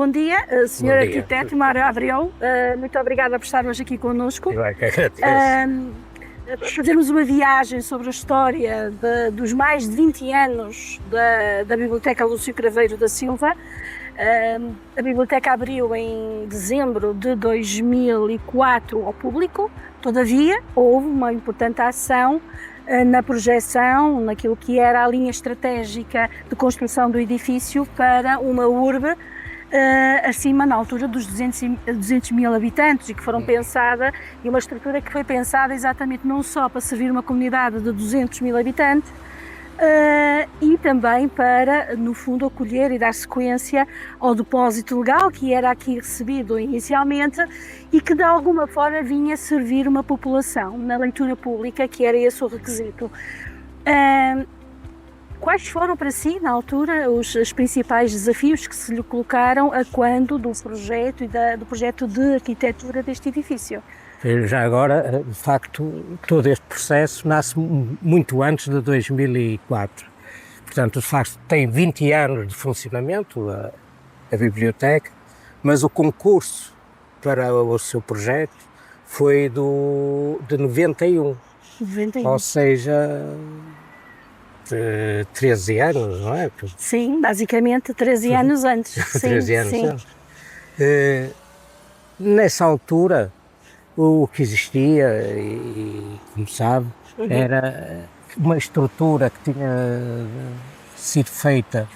bom dia, Sr. Arquiteto Mário Abreu, muito obrigada por estar hoje aqui connosco. Eu é que agradeço. Fazermos uma viagem sobre a história dos mais de 20 anos da Biblioteca Lúcio Craveiro da Silva. A biblioteca abriu em dezembro de 2004 ao público, todavia houve uma importante ação na projeção, naquilo que era a linha estratégica de construção do edifício para uma urbe acima, na altura dos 200 mil habitantes, e que foram pensada, e uma estrutura que foi pensada exatamente não só para servir uma comunidade de 200 mil habitantes, e também para, no fundo, acolher e dar sequência ao depósito legal que era aqui recebido inicialmente e que de alguma forma vinha servir uma população na leitura pública, que era esse o requisito. Quais foram para si, na altura, os principais desafios que se lhe colocaram a quando do projeto e do projeto de arquitetura deste edifício? Já agora, de facto, todo este processo nasce muito antes de 2004. Portanto, de facto, tem 20 anos de funcionamento a biblioteca, mas o concurso para o seu projeto foi de 91. 91. Ou seja, 13 anos, não é? Sim, basicamente 13 anos antes. 13 anos antes. Nessa altura, o que existia, e como sabe, era uma estrutura que tinha sido feita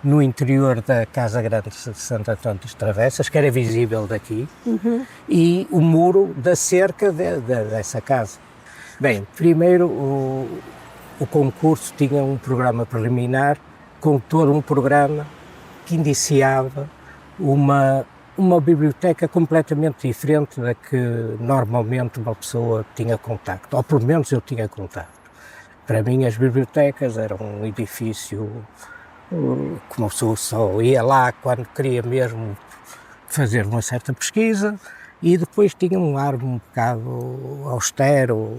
no interior da Casa Grande de Santo Antônio das Travessas, que era visível daqui, e o muro da cerca dessa casa. Bem, primeiro o concurso tinha um programa preliminar, com todo um programa que indiciava uma biblioteca completamente diferente da que normalmente uma pessoa tinha contacto, ou pelo menos eu tinha contacto. Para mim as bibliotecas eram um edifício que uma pessoa só ia lá quando queria mesmo fazer uma certa pesquisa, e depois tinha um ar um bocado austero,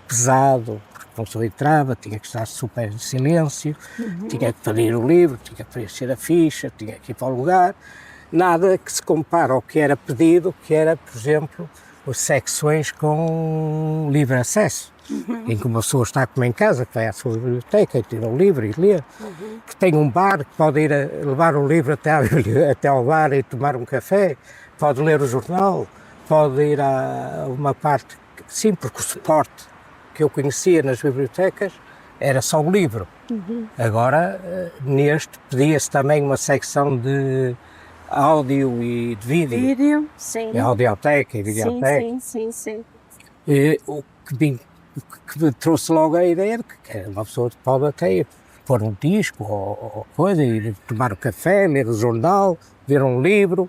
pesado, porque uma pessoa entrava, tinha que estar super em silêncio, tinha que pedir o livro, tinha que preencher a ficha, tinha que ir para o lugar. Nada que se compara ao que era pedido, que era, por exemplo, as secções com livre acesso, em que uma pessoa está como em casa, que vai à sua biblioteca e tira o livro e lê, que tem um bar, que pode ir levar o livro até ao bar e tomar um café, pode ler o jornal, pode ir a uma parte, sim, porque o suporte que eu conhecia nas bibliotecas era só o livro. Agora, neste, pedia-se também uma secção de áudio e de vídeo. Vídeo, sim. Audioteca e videoteca. Sim. O que me trouxe logo a ideia de que uma pessoa pode até pôr um disco ou coisa, e tomar um café, ler o jornal, ver um livro.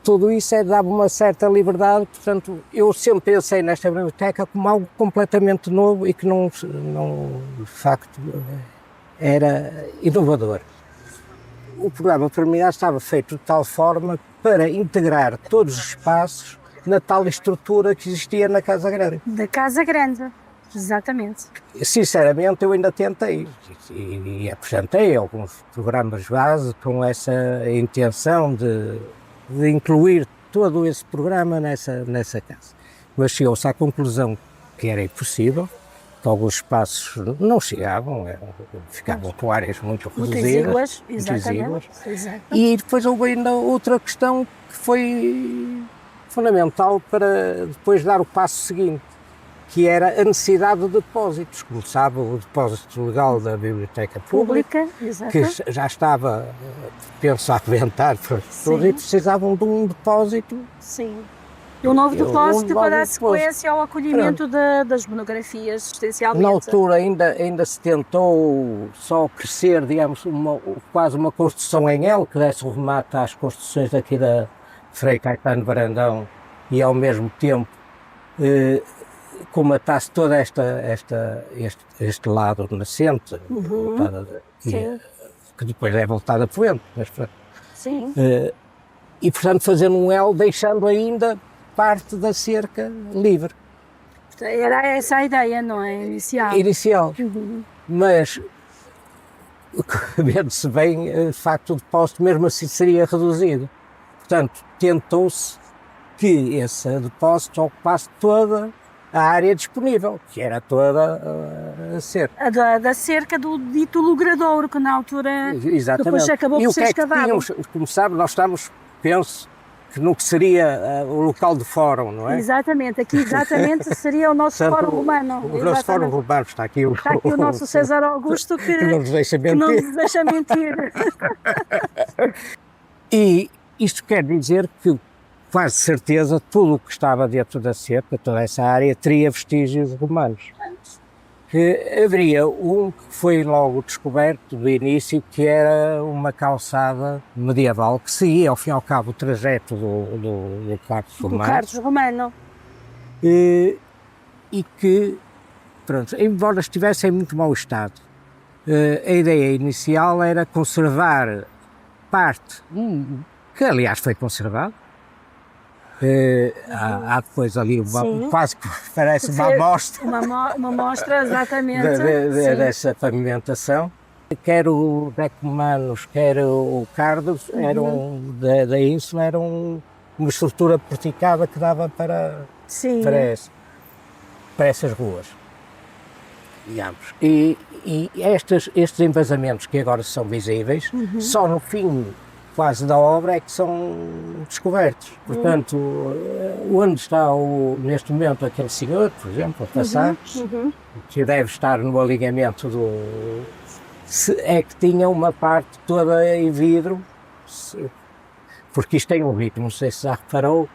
Tudo isso dava uma certa liberdade, portanto, eu sempre pensei nesta biblioteca como algo completamente novo e que não de facto, era inovador. O programa preliminar estava feito de tal forma para integrar todos os espaços na tal estrutura que existia na Casa Grande. Da Casa Grande, exatamente. Sinceramente, eu ainda tentei e apresentei alguns programas base com essa intenção de incluir todo esse programa nessa casa. Mas chegou-se à conclusão que era impossível, que alguns espaços não chegavam, ficavam com áreas muito reduzidas, muito exíguas. E depois houve ainda outra questão que foi fundamental para depois dar o passo seguinte, que era a necessidade de depósitos. Como sabe, o depósito legal da Biblioteca Pública, que já estava, penso, a arrebentar para todos, e precisavam de um depósito. Sim. Um novo depósito para dar sequência ao acolhimento das monografias, essencialmente. Na altura ainda se tentou só crescer, digamos, quase uma construção em L, que desse o remate às construções daqui da Frei Caetano Brandão, e ao mesmo tempo comatasse todo este lado nascente, que depois é voltado a poente. Sim. E portanto fazendo um L, deixando ainda parte da cerca livre. Era essa a ideia, não é? Inicial. Mas vendo-se bem, de facto, o depósito mesmo assim seria reduzido. Portanto, tentou-se que esse depósito ocupasse toda a área disponível, que era toda a cerca. Da cerca do dito logradouro, que na altura Exatamente. depois acabou E por o ser que é que escavado. tínhamos? Como sabe, nós estamos, penso, que no que seria o local de fórum, não é? Exatamente, aqui exatamente seria o nosso Portanto, fórum romano. O nosso Exatamente. fórum romano está aqui. Está aqui o nosso César Augusto que não nos deixa que não mentir. nos deixa mentir. E isto quer dizer que, quase certeza, tudo o que estava dentro da cerca, toda essa área, teria vestígios romanos. Que haveria um que foi logo descoberto do início, que era uma calçada medieval, que seguia, ao fim e ao cabo, o trajeto do Carlos Do Romano. Carlos Romano. E que, pronto, embora estivesse em muito mau estado, a ideia inicial era conservar parte, que aliás foi conservado. Há depois ali quase que parece uma amostra Uma mostra, exatamente. dessa pavimentação. Quer o Decomanos, quer o Cardos, eram da Ínsula, eram uma estrutura porticada que dava para essas ruas, digamos. E estes envasamentos que agora são visíveis, só no fim quase da obra é que são descobertos. Portanto, onde está neste momento aquele senhor, por exemplo, a passar, que deve estar no alinhamento é que tinha uma parte toda em vidro, porque isto tem um ritmo, não sei se já reparou,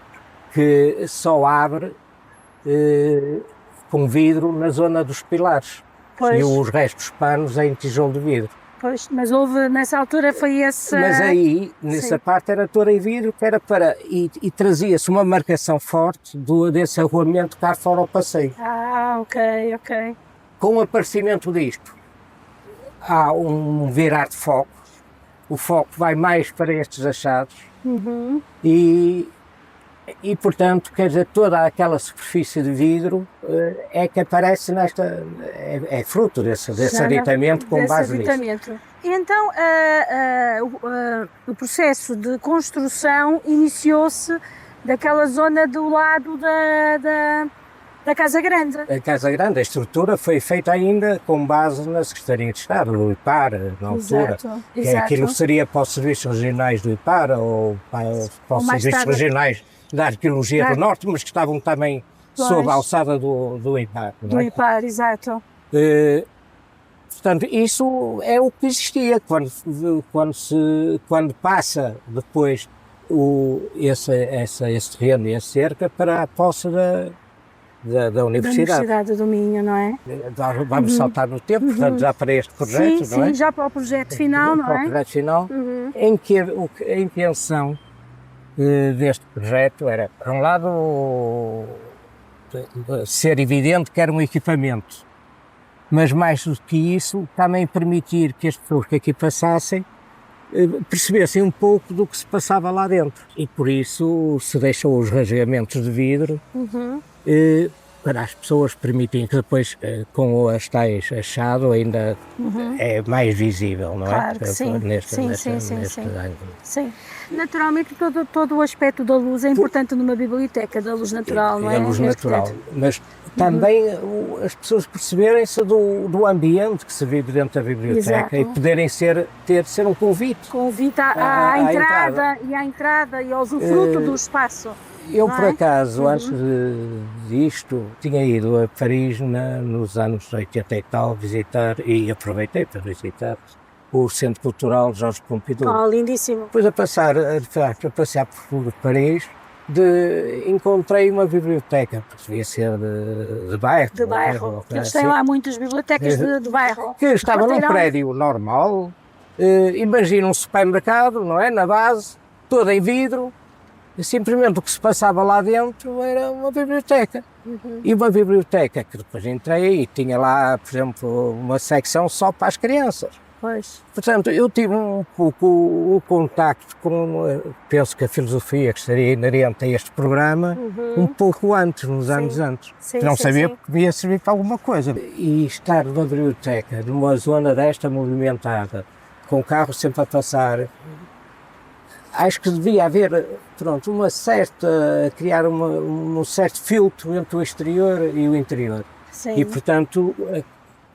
que só abre com vidro na zona dos pilares. Pois. E os restos panos em tijolo de vidro. Pois, mas houve, nessa altura foi essa... Mas aí, nessa parte, era toda em vidro, que era para... E trazia-se uma marcação forte desse arruamento cá fora ao passeio. Ah, ok. Com o aparecimento disto, há um virar de foco. O foco vai mais para estes achados. E, portanto, quer dizer, toda aquela superfície de vidro é que aparece nesta... É fruto desse aditamento com base nisso. E então, o processo de construção iniciou-se daquela zona do lado da Casa Grande. A Casa Grande, a estrutura foi feita ainda com base na Secretaria de Estado, do IPAR, na altura. Que aquilo seria para os serviços regionais do IPAR ou para os serviços regionais da Arqueologia do Norte, mas que estavam também sob a alçada do IPAR. Do IPAR, exato. Portanto, isso é o que existia quando passa depois esse terreno e a cerca para a posse da Universidade. Da Universidade do Minho, não é? Vamos saltar no tempo, portanto, já para este projeto, não é? Sim, já para o projeto final, não é? Para o projeto final, em que a intenção deste projeto era, por um lado, ser evidente que era um equipamento, mas mais do que isso, também permitir que as pessoas que aqui passassem percebessem um pouco do que se passava lá dentro. E por isso se deixou os rasgamentos de vidro para as pessoas permitirem que depois, com as tais achado, ainda é mais visível, não é? Claro que sim. Neste ângulo. Sim. Naturalmente, todo o aspecto da luz é importante numa biblioteca, da luz natural, não é? Da luz natural, mas também as pessoas perceberem-se do ambiente que se vive dentro da biblioteca. Exato. E poderem ser um convite. Convite à entrada e ao usufruto do espaço. Eu, por acaso, antes disto, tinha ido a Paris nos anos 80 e tal, visitar, e aproveitei para visitar o Centro Cultural Georges Pompidou. Oh, lindíssimo. Depois a passear por Paris, encontrei uma biblioteca, que devia ser de bairro. De bairro. Eles têm lá muitas bibliotecas de bairro. Que estavam num prédio normal. Imagina um supermercado, não é? Na base, todo em vidro. Simplesmente o que se passava lá dentro era uma biblioteca. E uma biblioteca que depois entrei e tinha lá, por exemplo, uma secção só para as crianças. Pois. Portanto, eu tive um pouco o contacto com, penso que a filosofia que estaria inerente a este programa, um pouco antes, nos anos antes. Sim, Que não sim, sabia sim. que ia servir para alguma coisa. E estar numa biblioteca, numa zona desta movimentada, com o carro sempre a passar, acho que devia haver, pronto, uma certa, criar um certo filtro entre o exterior e o interior. Sim. E, portanto,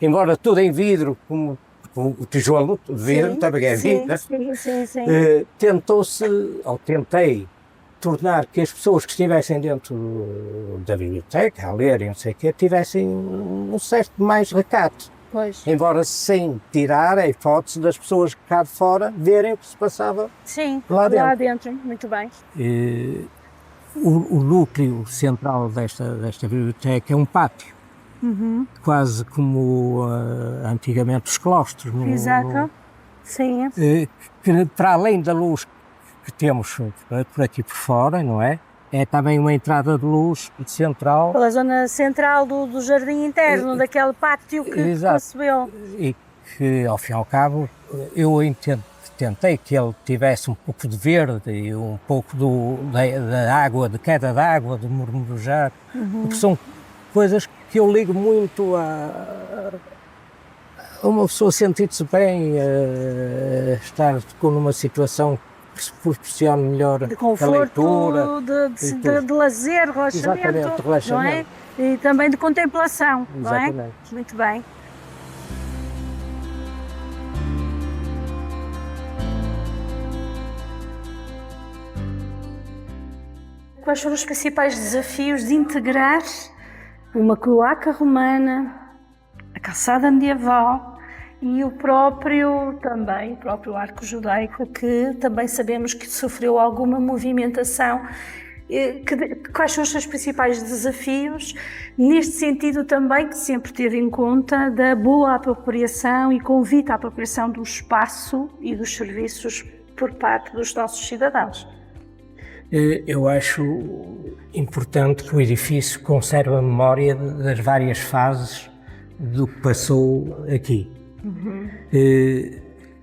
embora tudo em vidro, como o tijolo de vidro, também é vidro, Sim. tentou-se, ou tentei, tornar que as pessoas que estivessem dentro da biblioteca, a ler e não sei o quê, tivessem um certo mais recato. Pois. Embora sem tirar a hipótese das pessoas cá de fora verem o que se passava lá dentro. Muito bem. O núcleo central desta biblioteca é um pátio, quase como antigamente os claustros. Exato. Sim. Que para além da luz que temos por aqui por fora, não é? É também uma entrada de luz central. Pela zona central do jardim interno, daquele pátio que recebeu. E que, ao fim e ao cabo, eu tentei que ele tivesse um pouco de verde e um pouco da água, de queda de água, de murmurar, porque são coisas que eu ligo muito a uma pessoa sentir-se bem, estar numa situação que se proporcione melhor de conforto, a leitura, de lazer, relaxamento, exatamente, relaxamento. Não é? E também de contemplação, exatamente. não é? Muito bem. Quais foram os principais desafios de integrar uma cloaca romana, a calçada medieval e o próprio arco judaico, que também sabemos que sofreu alguma movimentação? Quais são os seus principais desafios, neste sentido também que sempre teve em conta da boa apropriação e convite à apropriação do espaço e dos serviços por parte dos nossos cidadãos? Eu acho importante que o edifício conserve a memória das várias fases do que passou aqui.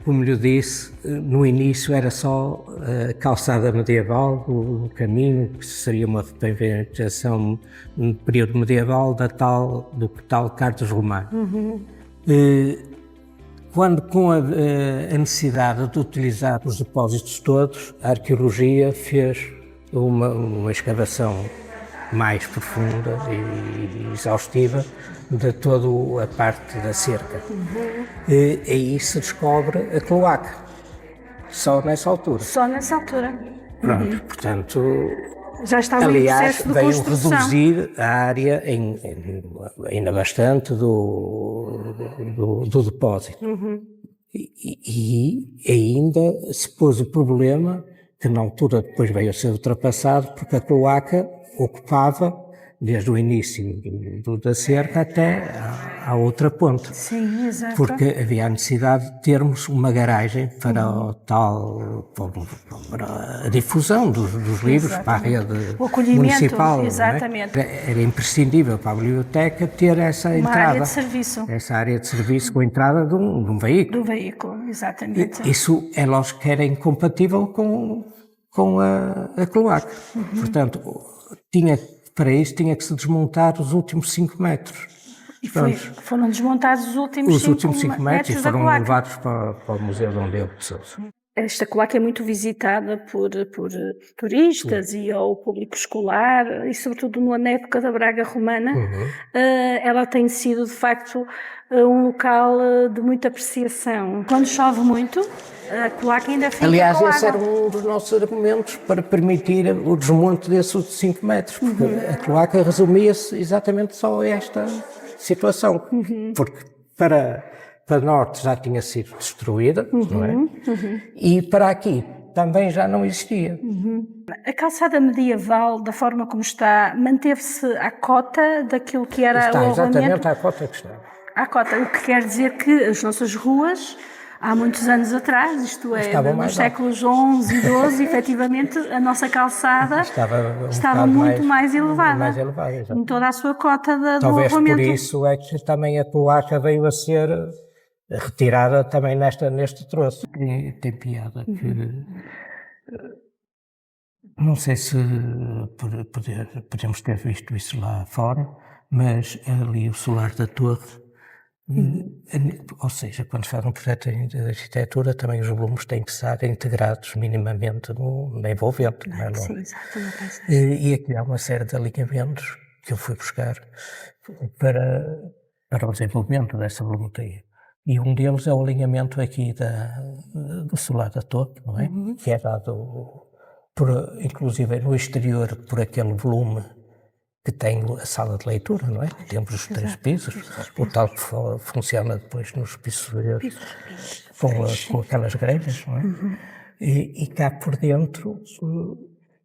Como lhe disse, no início era só a calçada medieval, o caminho, que seria uma repavimentação no período medieval do tal Carlos Romano. Quando, com a necessidade de utilizar os depósitos todos, a arqueologia fez uma escavação mais profunda e exaustiva de toda a parte da cerca. Aí se descobre a cloaca, só nessa altura. Só nessa altura. Pronto, portanto, já estava aliás, em processo de veio construção. reduzir a área ainda bastante do depósito. E ainda se pôs o problema, que na altura depois veio a ser ultrapassado, porque a cloaca ocupava, desde o início da cerca até à outra ponta. Sim, exato. Porque havia a necessidade de termos uma garagem para para a difusão dos livros, para a rede municipal. Exatamente. Não é? Era imprescindível para a biblioteca ter essa entrada. Uma área de serviço. Essa área de serviço com a entrada de um veículo. Do veículo, exatamente. Isso é lógico que era incompatível com a cloaca. Portanto, para isso tinha que se desmontar os últimos 5 metros. E foram desmontados os últimos 5 metros e foram levados para o Museu Dom Diogo de Sousa. Esta cloaca é muito visitada por turistas e ao público escolar, e sobretudo na época da Braga Romana. Ela tem sido, de facto, um local de muita apreciação. Quando chove muito, a cloaca ainda fica Aliás, com esse água. era um dos nossos argumentos para permitir o desmonte desses 5 metros, porque a cloaca resumia-se exatamente só a esta situação, porque para norte já tinha sido destruída, não é? E para aqui também já não existia. A calçada medieval, da forma como está, manteve-se à cota daquilo que era Está o exatamente à cota que está. À cota, o que quer dizer que as nossas ruas, há muitos anos atrás, isto é, nos séculos XI e XII, efetivamente, a nossa calçada estava muito mais elevada. Em toda a sua cota do Talvez arruamento. por isso é que também a cloaca veio a ser retirada também neste troço. Tem piada que não sei se podemos ter visto isso lá fora, mas ali o solar da torre, ou seja, quando se faz um projeto de arquitetura, também os volumes têm que estar integrados minimamente na envolvente. Não é? Sim, exato. E aqui há uma série de alinhamentos que eu fui buscar para o desenvolvimento dessa volumetria. E um deles é o alinhamento aqui do solar da torre, não é? Que é dado, inclusive no exterior, por aquele volume que tem a sala de leitura, não é? Temos os 3 pisos, o tal que funciona depois nos pisos superiores, com aquelas grelhas, não é? E cá por dentro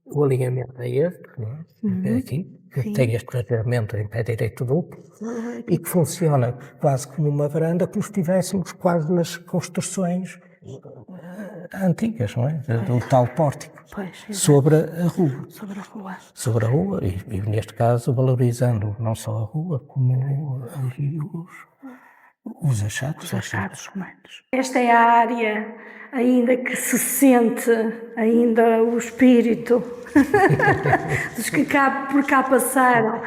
o alinhamento é este, não é? Aqui, que tem este alinhamento em pé direito duplo e que funciona quase como uma varanda, como se estivéssemos quase nas construções antigas, não é? Do tal pórtico, sobre a rua. Sobre a rua, e neste caso valorizando não só a rua, como ali os achados. Romanos. Esta é a área ainda que se sente ainda o espírito dos que por cá passaram,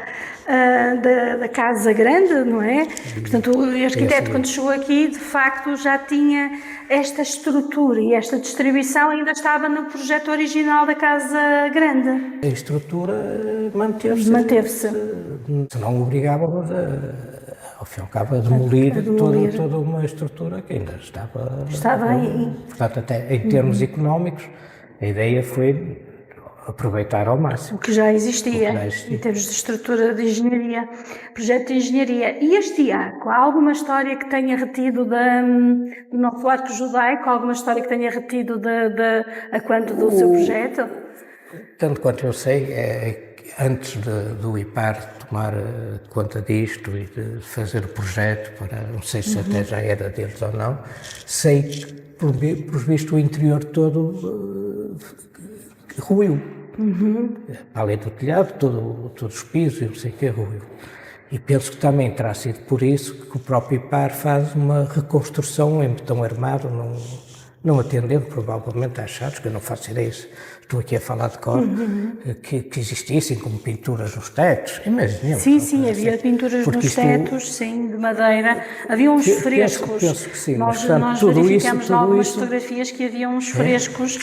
da Casa Grande, não é? Portanto, o arquiteto, quando chegou aqui, de facto já tinha esta estrutura e esta distribuição ainda estava no projeto original da Casa Grande. A estrutura manteve-se. Não obrigávamos ao fim e ao cabo a demolir toda uma estrutura que ainda estava aí. Portanto, até em termos económicos, a ideia foi aproveitar ao máximo. O que já existia, em termos de estrutura de engenharia, projeto de engenharia. E este arco, há alguma história que tenha retido do nosso arco judaico, alguma história que tenha retido do seu projeto? Tanto quanto eu sei, antes do IPAR tomar conta disto e de fazer o projeto, não sei se até já era deles ou não, sei que, por visto, o interior todo ruiu. Além do telhado, todos os pisos e não sei o que ruiu. E penso que também terá sido por isso que o próprio IPAR faz uma reconstrução em betão armado, não atendendo provavelmente a achados, que eu não faço ideia, estou aqui a falar de cor, que existissem como pinturas nos tetos, imaginemos. Sim, havia pinturas nos tetos, sim, de madeira, havia uns frescos. Penso que sim, nós tudo verificamos isso, algumas fotografias que havia uns frescos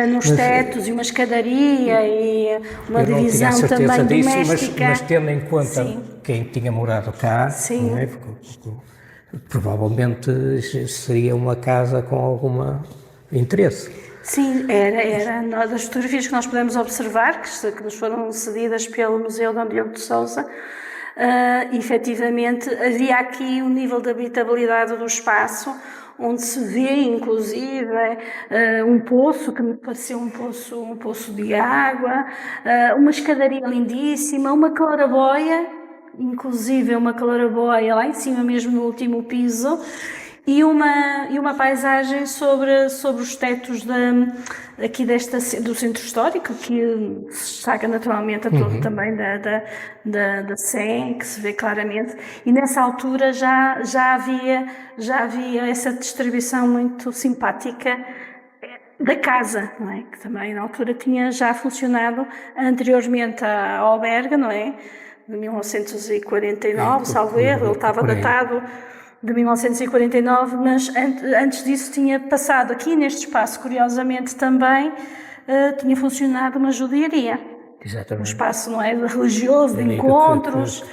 nos tetos e uma escadaria e uma divisão também doméstica. Mas tendo em conta quem tinha morado cá, não é? Provavelmente seria uma casa com algum interesse. Sim, era. Das fotografias que nós podemos observar, que nos foram cedidas pelo Museu Dom Diogo de Sousa, efetivamente havia aqui um nível de habitabilidade do espaço, onde se vê, inclusive, um poço, que me pareceu um poço de água, uma escadaria lindíssima, uma claraboia, inclusive uma claraboia lá em cima mesmo no último piso, e uma paisagem sobre os tetos aqui do centro histórico, que se destaca naturalmente a todo também da Sé, que se vê claramente, e nessa altura já havia essa distribuição muito simpática da casa, não é? Que também na altura tinha já funcionado anteriormente à alberga, não é? De 1949, salvo erro, ele estava datado de 1949, mas antes disso tinha passado aqui neste espaço, curiosamente também, tinha funcionado uma judiaria. Exatamente. Um espaço, não é, religioso, de encontros,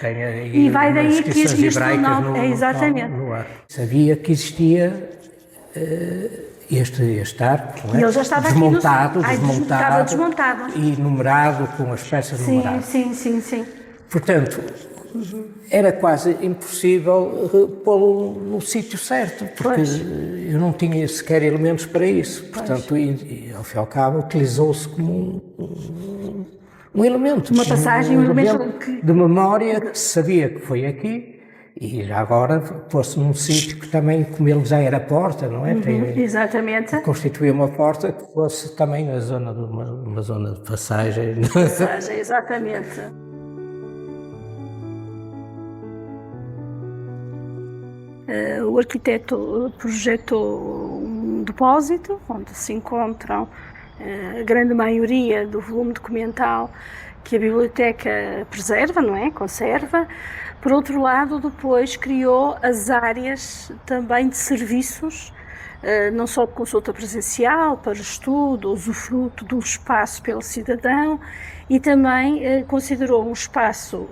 e vai daí que este nome, exatamente. No ar. Sabia que existia este arco, não é? E ele já estava desmontado e numerado com as peças numeradas. Sim. Portanto, era quase impossível pô-lo no sítio certo, porque eu não tinha sequer elementos para isso. Portanto, ao fim e ao cabo, utilizou-se como um elemento. Uma passagem, um elemento de memória que se sabia que foi aqui. E já agora fosse num sítio que também, como ele já era porta, não é? Exatamente. Constituía uma porta que fosse também a zona de uma zona de passagem. Exatamente. O arquiteto projetou um depósito onde se encontram a grande maioria do volume documental que a biblioteca preserva, não é? Conserva. Por outro lado, depois criou as áreas também de serviços, não só de consulta presencial, para estudo, usufruto do espaço pelo cidadão, e também considerou um espaço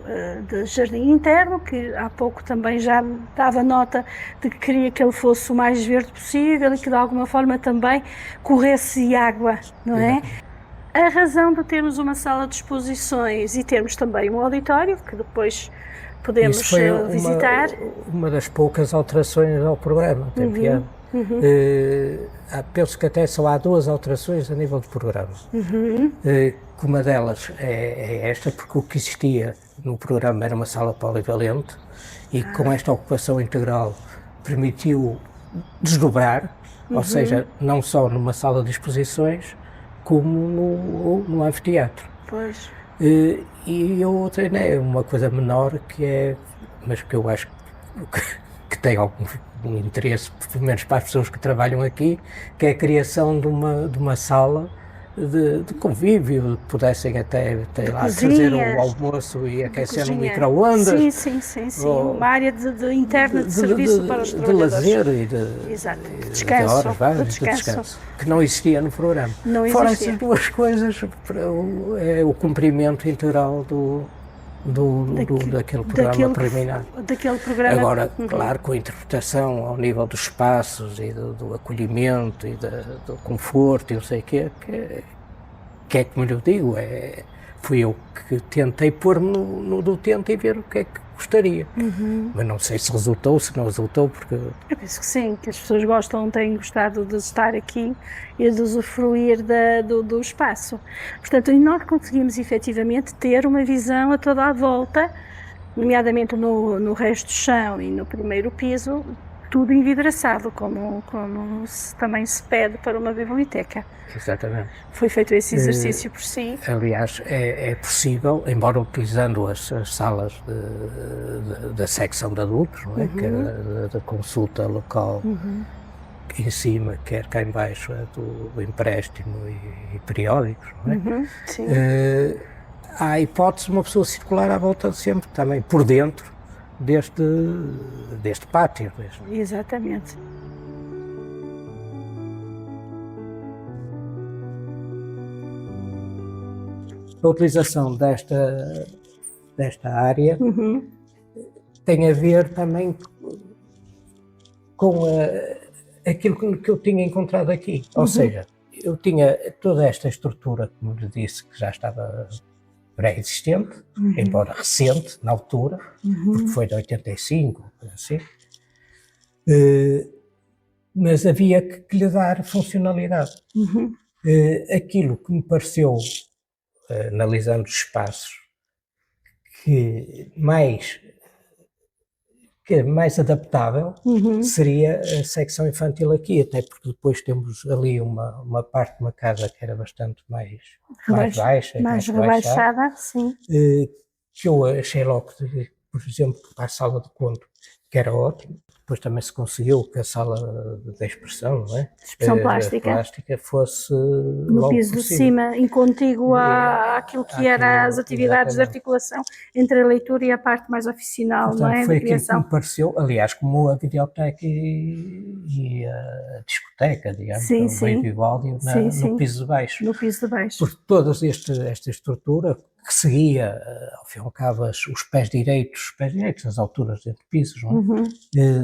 de jardim interno, que há pouco também já dava nota de que queria que ele fosse o mais verde possível e que de alguma forma também corresse água, não é? A razão de termos uma sala de exposições e termos também um auditório, que depois podemos Isso foi visitar. uma das poucas alterações ao programa, tem piada. Penso que até só há 2 alterações a nível de programa. Que uma delas é esta, porque o que existia no programa era uma sala polivalente e com esta ocupação integral permitiu desdobrar, ou seja, não só numa sala de exposições, como no anfiteatro. Pois. E outra é uma coisa menor mas que eu acho que tem algum interesse, pelo menos para as pessoas que trabalham aqui, que é a criação de uma sala de convívio, pudessem até lá trazer o almoço e aquecer no micro-ondas. Sim. Uma área interna de serviço para os trabalhadores. De lazer e de descanso, de descanso, que não existia no programa. Fora essas 2 coisas, é o cumprimento integral daquele programa preliminar. Daquele programa. Agora, claro, com a interpretação ao nível dos espaços e do acolhimento e do conforto e não sei o quê, que é como eu digo, fui eu que tentei pôr-me no do utente e ver o que é que gostaria. Mas não sei se resultou, se não resultou, porque... Eu penso que sim, que as pessoas têm gostado de estar aqui e de usufruir do espaço. Portanto, nós conseguimos efetivamente ter uma visão a toda a volta, nomeadamente no resto do chão e no primeiro piso, tudo envidraçado, como também se pede para uma biblioteca. Exatamente. Foi feito esse exercício por si. Aliás, é possível, embora utilizando as salas da secção de adultos, não é? Que era da consulta local, em cima, quer cá em baixo, do empréstimo e periódicos, não é? Sim. Há a hipótese de uma pessoa circular à volta sempre, também por dentro deste pátio. Exatamente. A utilização desta área tem a ver também com aquilo que eu tinha encontrado aqui. Ou seja, eu tinha toda esta estrutura, como lhe disse, que já estava pré-existente, embora recente na altura, porque foi de 85, assim, mas havia que lhe dar funcionalidade. Aquilo que me pareceu, analisando os espaços, que é mais adaptável seria a secção infantil aqui, até porque depois temos ali uma parte de uma casa que era bastante mais baixa, mais rebaixada, sim. que eu achei logo, por exemplo, para a sala de conto, que era ótimo. Depois também se conseguiu que a sala de expressão, não é? Expressão plástica fosse no piso de cima, em contíguo àquilo que eram as atividades de articulação entre a leitura e a parte mais oficinal, portanto, não é? Foi da aquilo criação. que me pareceu, aliás, como a videoteca e a discoteca, digamos, o meio Vivaldi, no piso de baixo. No piso de baixo. Por toda esta estrutura que seguia, ao fim e ao cabo, os pés direitos, as alturas entre pisos, não é?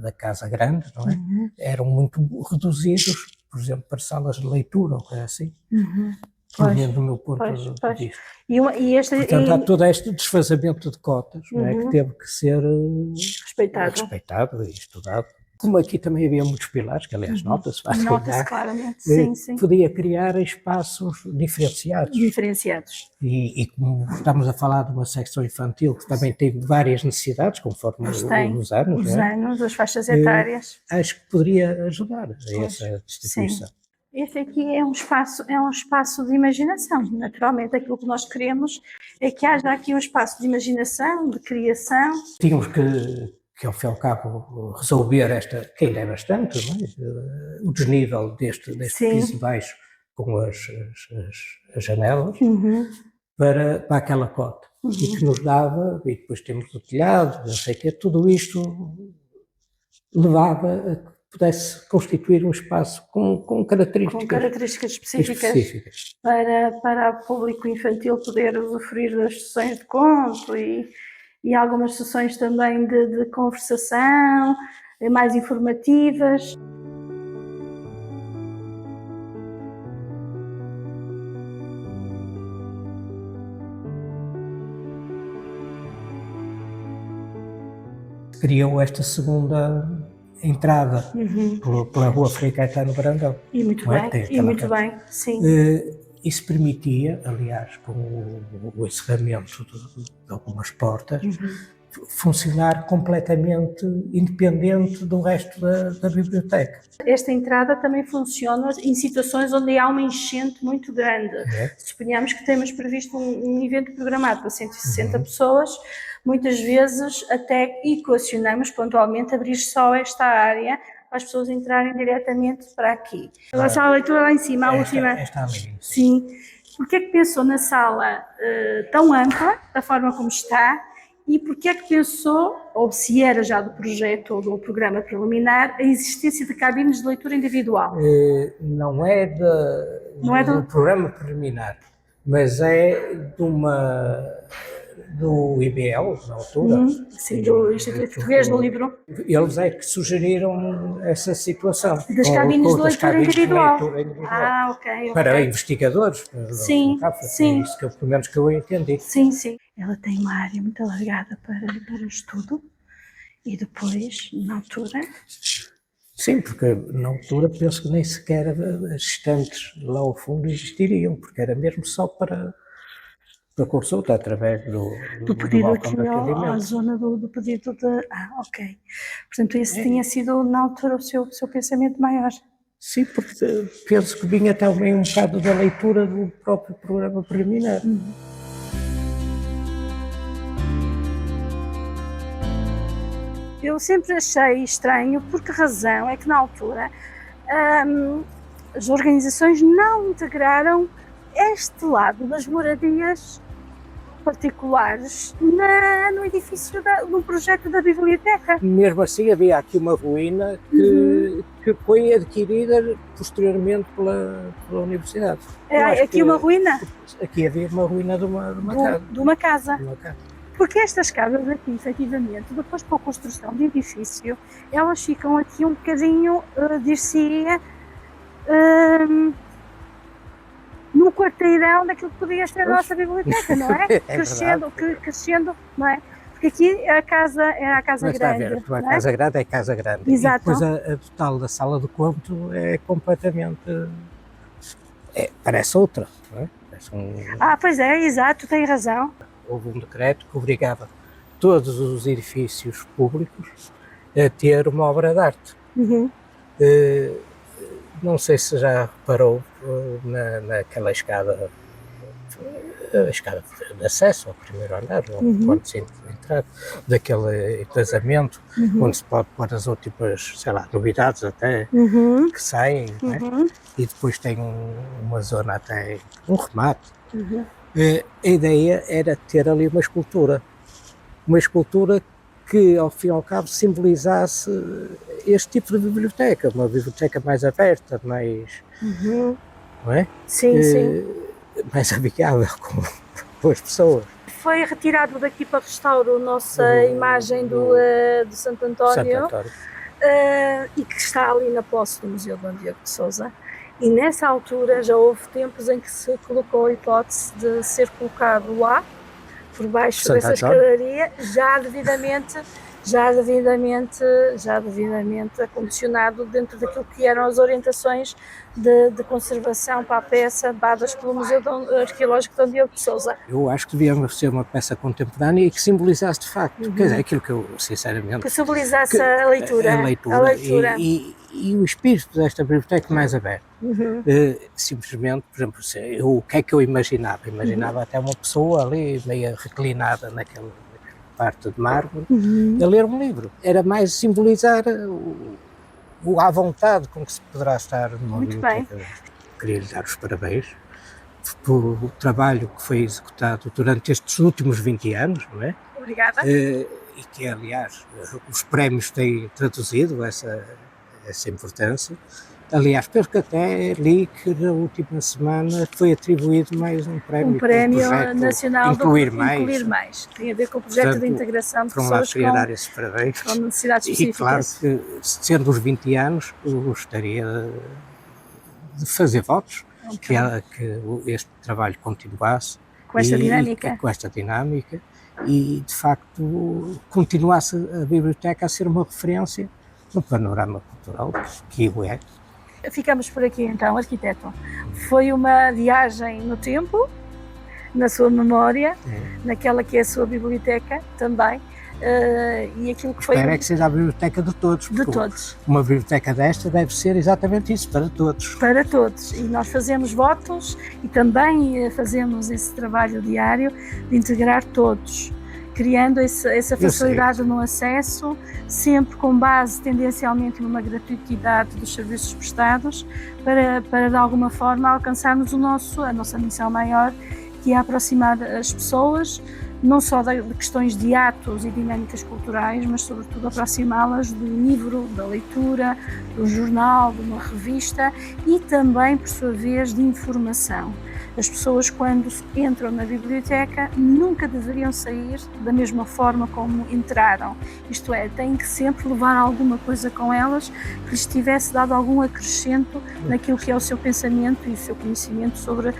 Da casa grande, não é? Eram muito reduzidos, por exemplo, para salas de leitura ou coisa assim, pelo menos do meu ponto de vista. Portanto, há todo este desfazamento de cotas, não é? Que teve que ser respeitado e estudado. Como aqui também havia muitos pilares, que aliás nota-se claramente, sim. Podia criar espaços diferenciados. E como estamos a falar de uma secção infantil que também tem várias necessidades, conforme os anos, as faixas etárias. Acho que poderia ajudar a essa distribuição. Sim. Este aqui é um espaço de imaginação. Naturalmente, aquilo que nós queremos é que haja aqui um espaço de imaginação, de criação. Tínhamos que que ao fim e ao cabo resolver que ainda é bastante, não é? O desnível deste piso de baixo com as janelas para aquela cota. E que nos dava, e depois temos o telhado, não sei o quê, tudo isto levava a que pudesse constituir um espaço com características específicas. Para o público infantil poder usufruir das sessões de conto e algumas sessões também de conversação, mais informativas. Criou esta segunda entrada pela Rua Frei Caetano Brandão. E muito bem, sim. Isso permitia, aliás, com o encerramento de algumas portas, funcionar completamente independente do resto da biblioteca. Esta entrada também funciona em situações onde há uma enchente muito grande. Suponhamos que temos previsto um evento programado para 160 pessoas, muitas vezes até equacionamos pontualmente abrir só esta área para as pessoas entrarem diretamente para aqui. A sala de leitura lá em cima, a última. Esta ali. Sim. Porquê é que pensou na sala tão ampla, da forma como está, e porquê é que pensou, ou se era já do projeto ou do programa preliminar, a existência de cabines de leitura individual? Não é do programa preliminar, mas é do IBL, na altura. Sim, do Instituto Português do Livro. Eles é que sugeriram essa situação. Das cabines de leitura individual. Ok. Para investigadores. Sim. É isso que pelo menos que eu entendi. Sim. Ela tem uma área muito alargada para estudo e depois, na altura... Sim, porque na altura penso que nem sequer as estantes lá ao fundo existiriam, porque era mesmo só para consulta através do pedido aqui à zona do pedido de... ok. Portanto, esse tinha sido, na altura, o seu pensamento maior. Sim, porque penso que vinha também um bocado da leitura do próprio programa preliminar. Eu sempre achei estranho, por que razão é que na altura as organizações não integraram este lado das moradias particulares no edifício no projeto da biblioteca. Mesmo assim havia aqui uma ruína que foi adquirida posteriormente pela universidade. Aqui uma ruína? Aqui havia uma ruína de uma casa. Porque estas casas aqui, efetivamente, depois com a construção de edifício, elas ficam aqui um bocadinho, dir-se-ia, no quarteirão daquilo que podia ser a nossa biblioteca, não é? Crescendo, não é? Porque aqui era a casa grande. A casa grande é a casa grande. Exato. E depois a total da sala de conto é completamente... parece outra, não é? Pois é, exato, tem razão. Houve um decreto que obrigava todos os edifícios públicos a ter uma obra de arte. Não sei se já reparou naquela escada, a escada de acesso ao primeiro andar, quando se entrar, daquele emplazamento, onde se pode pôr as últimas, sei lá, novidades até, que saem, não é? E depois tem uma zona até, um remate. A ideia era ter ali uma escultura que, ao fim e ao cabo, simbolizasse este tipo de biblioteca, uma biblioteca mais aberta, mais, não é? Sim. Mais amigável com as pessoas. Foi retirado daqui para restauro a nossa imagem de Santo António, e que está ali na posse do Museu Dom Diogo de Sousa. E nessa altura já houve tempos em que se colocou a hipótese de ser colocado lá, por baixo dessa escadaria, já devidamente acondicionado dentro daquilo que eram as orientações de conservação para a peça dadas pelo Museu Arqueológico Dom Diogo de Sousa. Eu acho que devia ser uma peça contemporânea e que simbolizasse de facto, quer dizer, aquilo que eu sinceramente... Que simbolizasse a leitura. E o espírito desta biblioteca mais aberto. Simplesmente, por exemplo, o que é que eu imaginava? Imaginava até uma pessoa ali meio reclinada naquele parte de mármore, a ler um livro. Era mais simbolizar a vontade com que se poderá estar numa Muito biblioteca. Queria lhe dar os parabéns por trabalho que foi executado durante estes últimos 20 anos, não é? Obrigada. E que, aliás, os prémios têm traduzido essa importância. Aliás, penso que até li que na última semana foi atribuído mais um prémio. Um prémio projeto nacional Incluir do Mais. Incluir Mais. Tem a ver com o projeto Portanto, de integração de por um lado, pessoas queria dar esses parabéns. com necessidades E claro específicas. que, sendo os 20 anos, eu gostaria de fazer votos que este trabalho continuasse. Com esta e dinâmica. com esta dinâmica e, de facto, continuasse a biblioteca a ser uma referência no panorama cultural, que o é. Ficamos por aqui então, arquiteto. Foi uma viagem no tempo, na sua memória, naquela que é a sua biblioteca também, e aquilo que foi... Espero é que seja a biblioteca de todos. De todos. Uma biblioteca desta deve ser exatamente isso, para todos. Para todos. E nós fazemos votos e também fazemos esse trabalho diário de integrar todos, criando essa facilidade no acesso, sempre com base tendencialmente numa gratuitidade dos serviços prestados, para de alguma forma alcançarmos a nossa missão maior, que é aproximar as pessoas, não só de questões de atos e dinâmicas culturais, mas sobretudo aproximá-las do livro, da leitura, do jornal, de uma revista e também, por sua vez, de informação. As pessoas, quando entram na biblioteca, nunca deveriam sair da mesma forma como entraram. Isto é, têm que sempre levar alguma coisa com elas que lhes tivesse dado algum acrescento naquilo que é o seu pensamento e o seu conhecimento sobre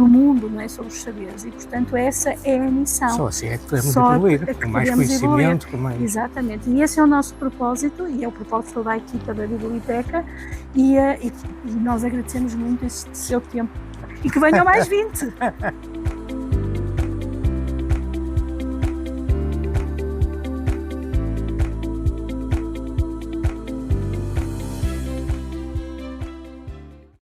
o mundo, não é? Sobre os saberes. E, portanto, essa é a missão. Só assim é que podemos evoluir, com mais conhecimento, com mais... Exatamente. E esse é o nosso propósito, e é o propósito da equipa da biblioteca, e nós agradecemos muito esse seu tempo. E que venham mais 20!